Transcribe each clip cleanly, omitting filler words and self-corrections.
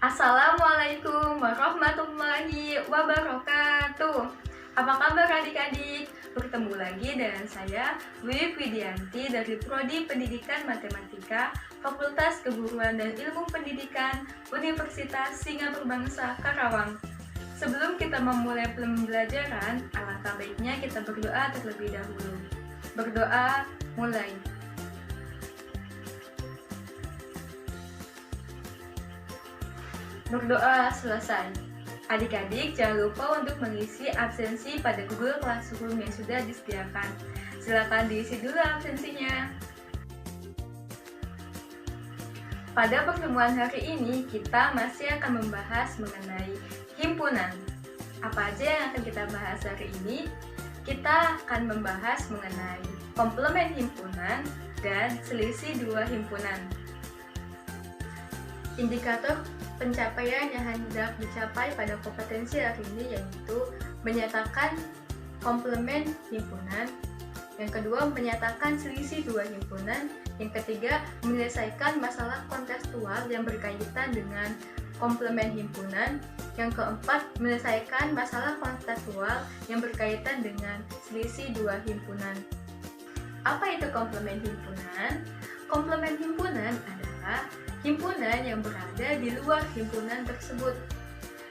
Assalamualaikum warahmatullahi wabarakatuh. Apa kabar adik-adik? Bertemu lagi dengan saya, Wiwi Widianti dari Prodi Pendidikan Matematika, Fakultas Keguruan dan Ilmu Pendidikan, Universitas Singapura Bangsa Karawang. Sebelum kita memulai pembelajaran, alangkah baiknya kita berdoa terlebih dahulu. Berdoa, mulai. Berdoa selesai. Adik-adik jangan lupa untuk mengisi absensi pada Google Classroom yang sudah disediakan. Silakan diisi dulu absensinya. Pada pertemuan hari ini, kita masih akan membahas mengenai himpunan. Apa aja yang akan kita bahas hari ini? Kita akan membahas mengenai komplement himpunan dan selisih dua himpunan. Indikator pencapaian yang hendak dicapai pada kompetensi hari ini yaitu menyatakan komplement himpunan, yang kedua menyatakan selisih dua himpunan, yang ketiga menyelesaikan masalah kontekstual yang berkaitan dengan komplement himpunan, yang keempat menyelesaikan masalah kontekstual yang berkaitan dengan selisih dua himpunan. Apa itu komplement himpunan? Komplement himpunan adalah himpunan yang berada di luar himpunan tersebut.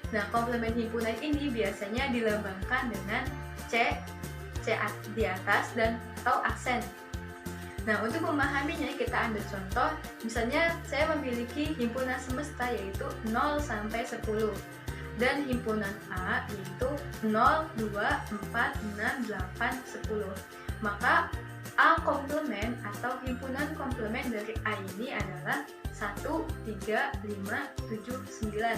Nah, komplement himpunan ini biasanya dilambangkan dengan C di atas dan atau aksen. Nah, untuk memahaminya kita ambil contoh, misalnya saya memiliki himpunan semesta yaitu 0 sampai 10 dan himpunan A yaitu 0, 2, 4, 6, 8, 10. Maka A komplement atau himpunan komplement dari A ini adalah 1, 3, 5, 7, 9.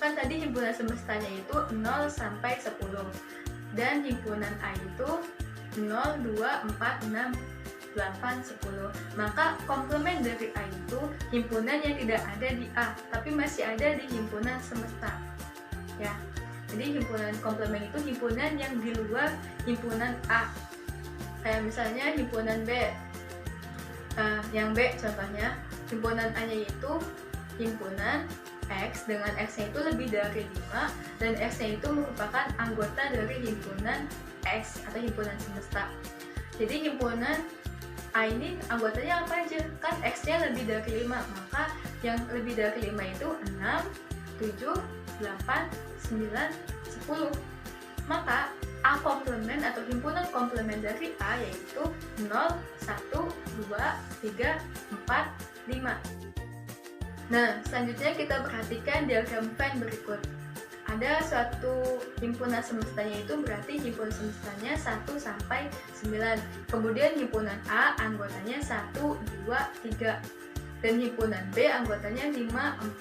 Kan tadi himpunan semestanya itu 0 sampai 10 dan himpunan A itu 0, 2, 4, 6, 8, 10. Maka komplement dari A itu himpunan yang tidak ada di A tapi masih ada di himpunan semesta. Ya. Jadi himpunan komplement itu himpunan yang di luar himpunan A. Kayak misalnya himpunan B. Yang B contohnya, himpunan A-nya itu himpunan X dengan X-nya itu lebih dari 5 dan X-nya itu merupakan anggota dari himpunan X atau himpunan semesta. Jadi himpunan A ini anggotanya apa aja? Kan X-nya lebih dari 5, maka yang lebih dari 5 itu 6, 7, 8, 9, 10. Maka A komplement atau himpunan komplement dari A yaitu 0, 1, 2, 3, 4, 5. Nah, selanjutnya kita perhatikan diagram Venn berikut. Ada suatu himpunan semestanya itu berarti himpunan semestanya 1 sampai 9. Kemudian himpunan A anggotanya 1, 2, 3. Dan himpunan B anggotanya 5,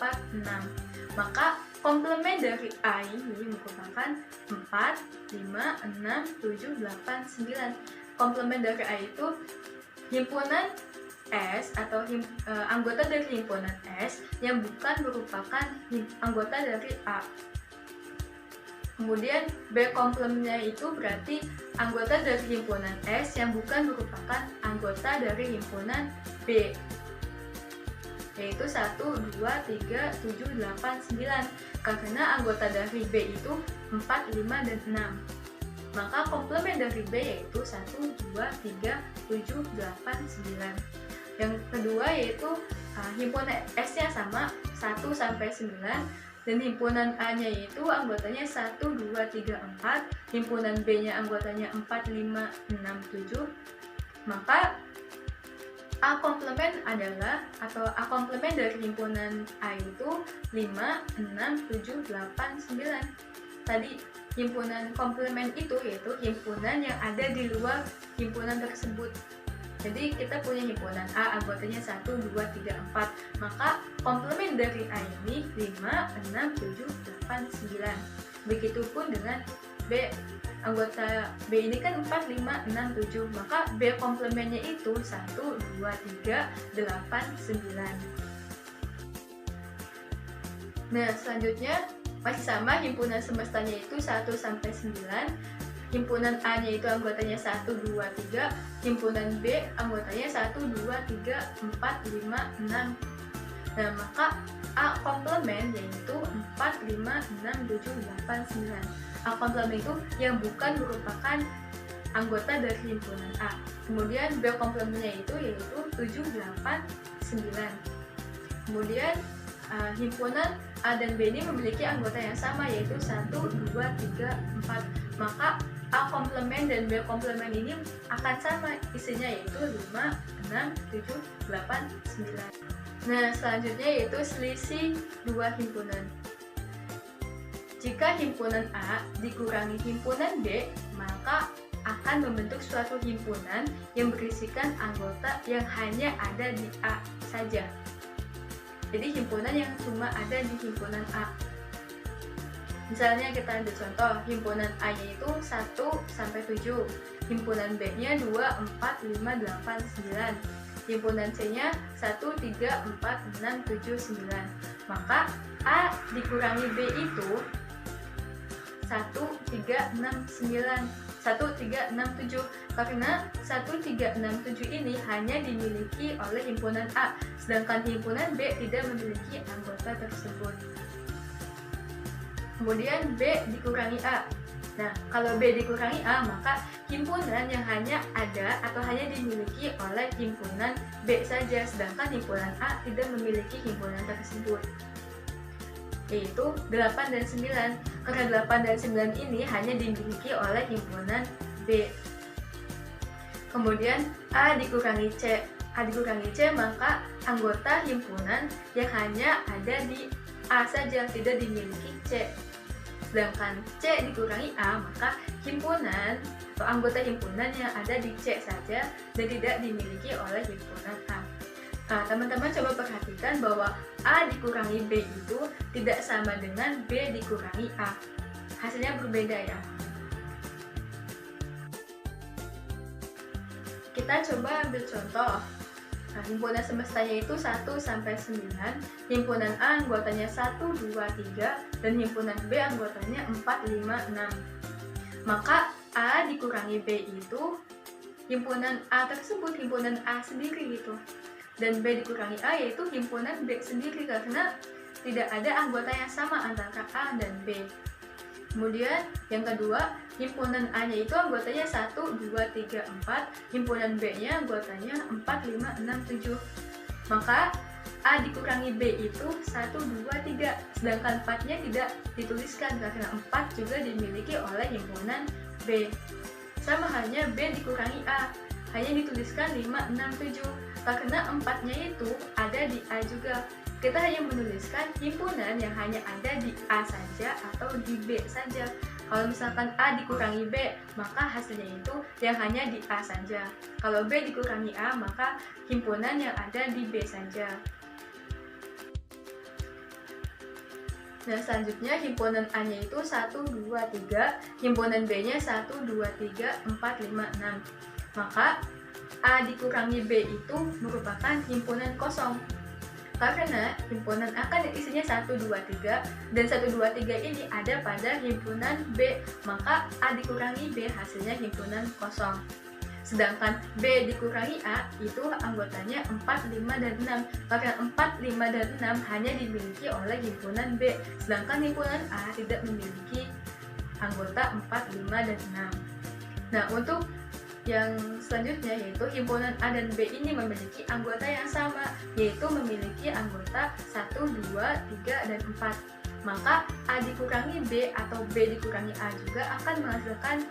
4, 6. Maka komplement dari A ini merupakan 4, 5, 6, 7, 8, 9. Komplement dari A itu himpunan S atau anggota dari himpunan S yang bukan merupakan anggota dari A. Kemudian B komplementnya itu berarti anggota dari himpunan S yang bukan merupakan anggota dari himpunan B, yaitu 1, 2, 3, 7, 8, 9. Karena anggota dari B itu 4, 5, dan 6. Maka komplement dari B yaitu 1, 2, 3, 7, 8, 9. Yang kedua yaitu himpunan S-nya sama 1 sampai 9 dan himpunan A-nya yaitu anggotanya 1, 2, 3, 4. Himpunan B-nya anggotanya 4, 5, 6, 7. Maka A komplement adalah atau A komplement dari himpunan A itu 5, 6, 7, 8, 9. Tadi himpunan komplement itu yaitu himpunan yang ada di luar himpunan tersebut. Jadi kita punya himpunan A anggotanya 1, 2, 3, 4. Maka komplement dari A ini 5, 6, 7, 8, 9. Begitupun dengan B. Anggota B ini kan 4, 5, 6, 7. Maka B komplementnya itu 1, 2, 3, 8, 9. Nah, selanjutnya masih sama himpunan semestanya itu 1 sampai 9. Himpunan A-nya itu anggotanya 1, 2, 3. Himpunan B anggotanya 1, 2, 3, 4, 5, 6. Nah, maka A komplement yaitu 4, 5, 6, 7, 8, 9. A komplement itu yang bukan merupakan anggota dari himpunan A. Kemudian B komplementnya yaitu 7, 8, 9. Kemudian himpunan A dan B ini memiliki anggota yang sama yaitu 1, 2, 3, 4. Maka A komplement dan B komplement ini akan sama isinya yaitu 5, 6, 7, 8, 9. Nah, selanjutnya yaitu selisih dua himpunan. Jika himpunan A dikurangi himpunan B, maka akan membentuk suatu himpunan yang berisikan anggota yang hanya ada di A saja. Jadi himpunan yang cuma ada di himpunan A. Misalnya kita ambil contoh, himpunan A-nya itu 1 sampai 7, himpunan B-nya 2, 4, 5, 8, 9, himpunan C-nya 1, 3, 4, 6, 7, 9. Maka A dikurangi B itu 1, 3, 6, 9, 1, 3, 6, 7. Karena 1, 3, 6, 7 ini hanya dimiliki oleh himpunan A, sedangkan himpunan B tidak memiliki anggota tersebut. Kemudian B dikurangi A. Nah, kalau B dikurangi A, maka himpunan yang hanya ada atau hanya dimiliki oleh himpunan B saja, sedangkan himpunan A tidak memiliki himpunan tersebut, yaitu 8 dan 9. Karena 8 dan 9 ini hanya dimiliki oleh himpunan B. Kemudian A dikurangi C. A dikurangi C, maka anggota himpunan yang hanya ada di A saja, tidak dimiliki C. Sedangkan C dikurangi A, maka himpunan atau anggota himpunan yang ada di C saja dan tidak dimiliki oleh himpunan A. Nah, teman-teman coba perhatikan bahwa A dikurangi B itu tidak sama dengan B dikurangi A. Hasilnya berbeda ya. Kita coba ambil contoh. Nah, himpunan semestanya itu 1 sampai 9, himpunan A anggotanya 1, 2, 3, dan himpunan B anggotanya 4, 5, 6. Maka A dikurangi B itu himpunan A tersebut, himpunan A sendiri gitu. Dan B dikurangi A yaitu himpunan B sendiri karena tidak ada anggota yang sama antara A dan B. Kemudian yang kedua, himpunan A-nya itu anggotanya 1, 2, 3, 4, himpunan B-nya anggotanya 4, 5, 6, 7. Maka A dikurangi B itu 1, 2, 3, sedangkan 4-nya tidak dituliskan karena 4 juga dimiliki oleh himpunan B. Sama halnya B dikurangi A, hanya dituliskan 5, 6, 7, karena 4-nya itu ada di A juga. Kita hanya menuliskan himpunan yang hanya ada di A saja atau di B saja. Kalau misalkan A dikurangi B, maka hasilnya itu yang hanya di A saja. Kalau B dikurangi A, maka himpunan yang ada di B saja. Nah, selanjutnya himpunan A-nya itu 1, 2, 3, himpunan B-nya 1, 2, 3, 4, 5, 6. Maka A dikurangi B itu merupakan himpunan kosong. Karena himpunan A kan isinya 1, 2, 3 dan 1, 2, 3 ini ada pada himpunan B, maka A dikurangi B hasilnya himpunan kosong. Sedangkan B dikurangi A itu anggotanya 4, 5, dan 6. Karena 4, 5, dan 6 hanya dimiliki oleh himpunan B, sedangkan himpunan A tidak memiliki anggota 4, 5, dan 6. Nah, untuk yang selanjutnya yaitu himpunan A dan B ini memiliki anggota yang sama, yaitu memiliki anggota 1, 2, 3, dan 4. Maka A dikurangi B atau B dikurangi A juga akan menghasilkan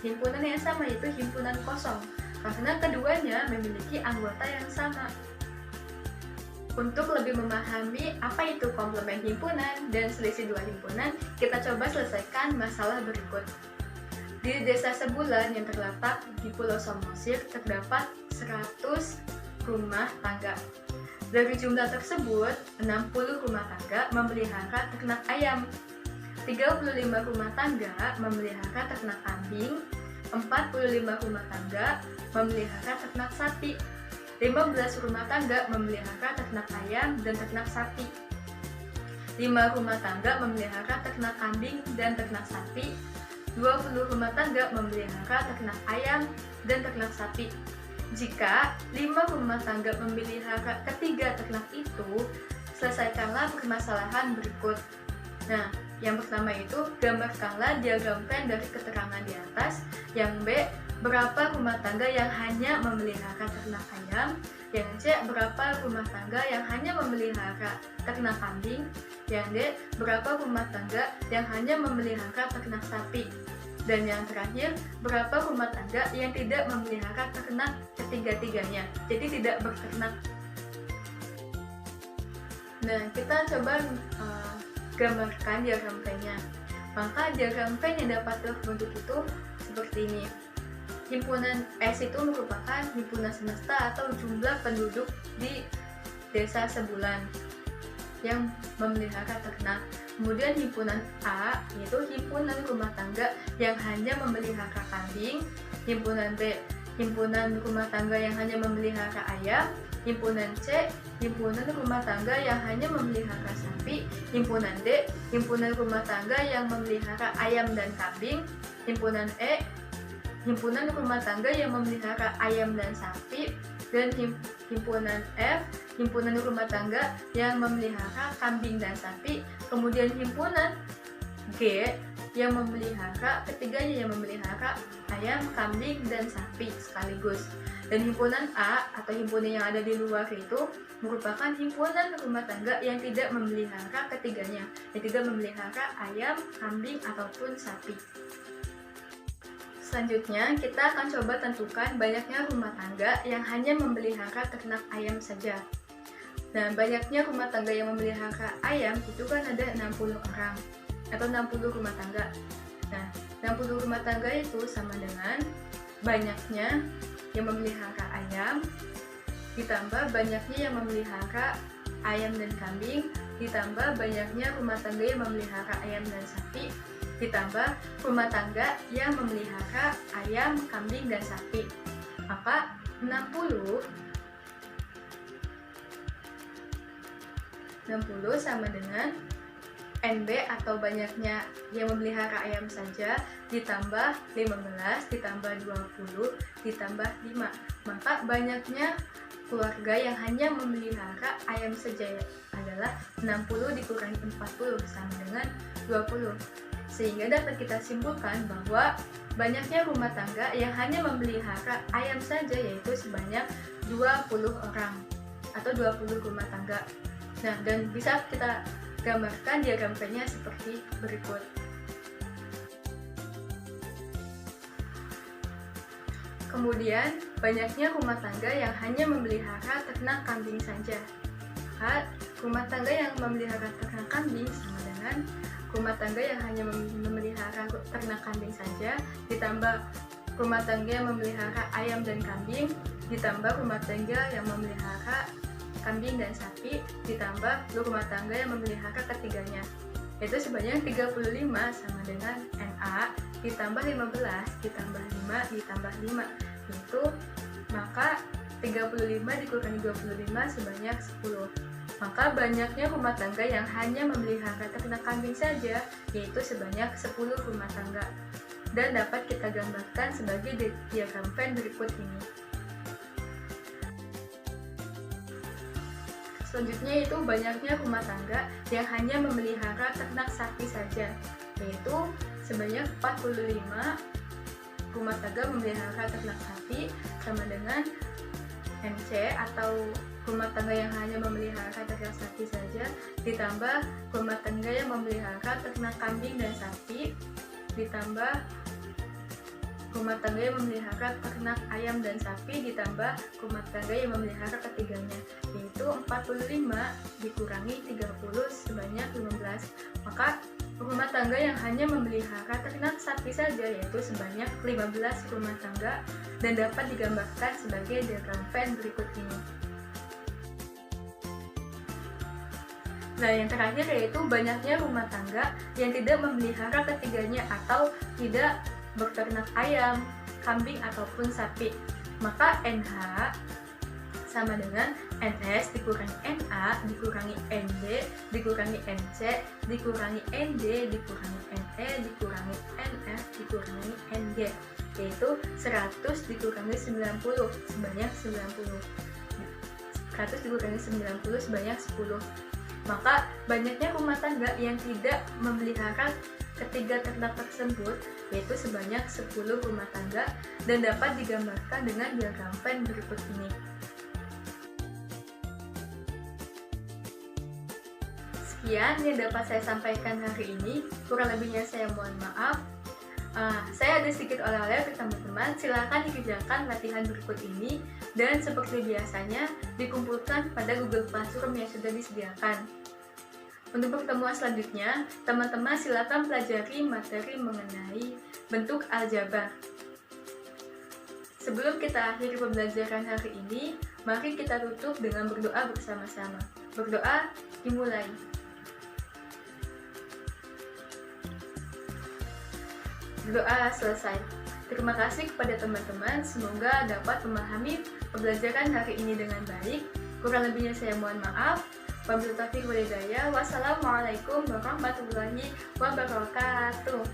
himpunan yang sama, yaitu himpunan kosong, karena keduanya memiliki anggota yang sama. Untuk lebih memahami apa itu komplement himpunan dan selisih dua himpunan, kita coba selesaikan masalah berikut. Di desa Sebulan yang terletak di Pulau Samosir terdapat 100 rumah tangga. Dari jumlah tersebut, 60 rumah tangga memelihara ternak ayam, 35 rumah tangga memelihara ternak kambing, 45 rumah tangga memelihara ternak sapi, 15 rumah tangga memelihara ternak ayam dan ternak sapi, 5 rumah tangga memelihara ternak kambing dan ternak sapi, 20 rumah tangga memelihara ternak ayam dan ternak sapi. Jika 5 rumah tangga memelihara ketiga ternak itu, selesaikanlah permasalahan berikut. Nah, yang pertama itu, gambarkanlah diagram Venn dari keterangan di atas. Yang B, berapa rumah tangga yang hanya memelihara ternak ayam. Yang C, berapa rumah tangga yang hanya memelihara ternak kambing. Yang D, berapa rumah tangga yang hanya memelihara ternak sapi. Dan yang terakhir, berapa rumah tangga yang tidak memelihara ternak ketiga-tiganya, jadi tidak berternak. Nah, kita coba gambarkan diagram Venn-nya. Maka diagram Venn yang dapat terbentuk itu seperti ini. Himpunan S itu merupakan himpunan semesta atau jumlah penduduk di desa sebulan yang memelihara ternak. Kemudian himpunan A yaitu himpunan rumah tangga yang hanya memelihara kambing. Himpunan B, himpunan rumah tangga yang hanya memelihara ayam. Himpunan C, himpunan rumah tangga yang hanya memelihara sapi. Himpunan D, himpunan rumah tangga yang memelihara ayam dan kambing. Himpunan E, himpunan rumah tangga yang memelihara ayam dan sapi. Dan himpunan F, himpunan rumah tangga yang memelihara kambing dan sapi. Kemudian himpunan G yang memelihara, ketiganya yang memelihara ayam, kambing, dan sapi sekaligus. Dan himpunan A atau himpunan yang ada di luar itu merupakan himpunan rumah tangga yang tidak memelihara ketiganya, yang tidak memelihara ayam, kambing, ataupun sapi. Selanjutnya, kita akan coba tentukan banyaknya rumah tangga yang hanya memelihara ternak ayam saja. Nah, banyaknya rumah tangga yang memelihara ayam itu kan ada 60 orang atau 60 rumah tangga. Nah, 60 rumah tangga itu sama dengan banyaknya yang memelihara ayam ditambah banyaknya yang memelihara ayam dan kambing ditambah banyaknya rumah tangga yang memelihara ayam dan sapi ditambah rumah tangga yang memelihara ayam, kambing, dan sapi. Maka 60 sama dengan NB atau banyaknya yang memelihara ayam saja ditambah 15 ditambah 20 ditambah 5. Maka banyaknya keluarga yang hanya memelihara ayam saja adalah 60 dikurangi 40 sama dengan 20. Sehingga dapat kita simpulkan bahwa banyaknya rumah tangga yang hanya memelihara ayam saja yaitu sebanyak 20 orang atau 20 rumah tangga. Nah, dan bisa kita gambarkan diagram Venn-nya seperti berikut. Kemudian, banyaknya rumah tangga yang hanya memelihara ternak kambing saja. Maka, rumah tangga yang memelihara ternak kambing sama dengan rumah tangga yang hanya memelihara ternak kambing saja ditambah rumah tangga yang memelihara ayam dan kambing ditambah rumah tangga yang memelihara kambing dan sapi ditambah rumah tangga yang memelihara ketiganya, yaitu sebanyak 35 sama dengan NA ditambah 15 ditambah 5 ditambah 5, yaitu maka 35 dikurangi 25 sebanyak 10. Maka banyaknya rumah tangga yang hanya memelihara ternak kambing saja yaitu sebanyak 10 rumah tangga, dan dapat kita gambarkan sebagai diagram Venn berikut ini. Selanjutnya itu banyaknya rumah tangga yang hanya memelihara ternak sapi saja, yaitu sebanyak 45 rumah tangga memelihara ternak sapi sama dengan MC atau rumah tangga yang hanya memelihara ternak sapi saja ditambah rumah tangga yang memelihara ternak kambing dan sapi ditambah rumah tangga yang memelihara ternak ayam dan sapi ditambah rumah tangga yang memelihara ketiganya, yaitu 45 dikurangi 30 sebanyak 15. Maka rumah tangga yang hanya memelihara ternak sapi saja yaitu sebanyak 15 rumah tangga, dan dapat digambarkan sebagai diagram Venn berikut ini. Nah, yang terakhir yaitu banyaknya rumah tangga yang tidak memelihara ketiganya atau tidak berternak ayam, kambing, ataupun sapi. Maka NH sama dengan NS dikurangi NA dikurangi NB dikurangi NC dikurangi ND dikurangi NE dikurangi NF dikurangi NG, yaitu 100 dikurangi 90 sebanyak 90. 100 dikurangi 90 sebanyak 10. Maka banyaknya rumah tangga yang tidak memelihara ketiga ternak tersebut, yaitu sebanyak 10 rumah tangga, dan dapat digambarkan dengan diagram Venn berikut ini. Sekian yang dapat saya sampaikan hari ini, kurang lebihnya saya mohon maaf. Saya ada sedikit oleh-oleh untuk teman-teman, silakan dikerjakan latihan berikut ini, dan seperti biasanya dikumpulkan pada Google Classroom yang sudah disediakan. Untuk pertemuan selanjutnya, teman-teman silakan pelajari materi mengenai bentuk aljabar. Sebelum kita akhiri pembelajaran hari ini, mari kita tutup dengan berdoa bersama-sama. Berdoa dimulai. Doa selesai. Terima kasih kepada teman-teman, semoga dapat memahami pembelajaran hari ini dengan baik. Kurang lebihnya saya mohon maaf. Wabillahi taufiq wal hidayah. Wassalamualaikum warahmatullahi wabarakatuh.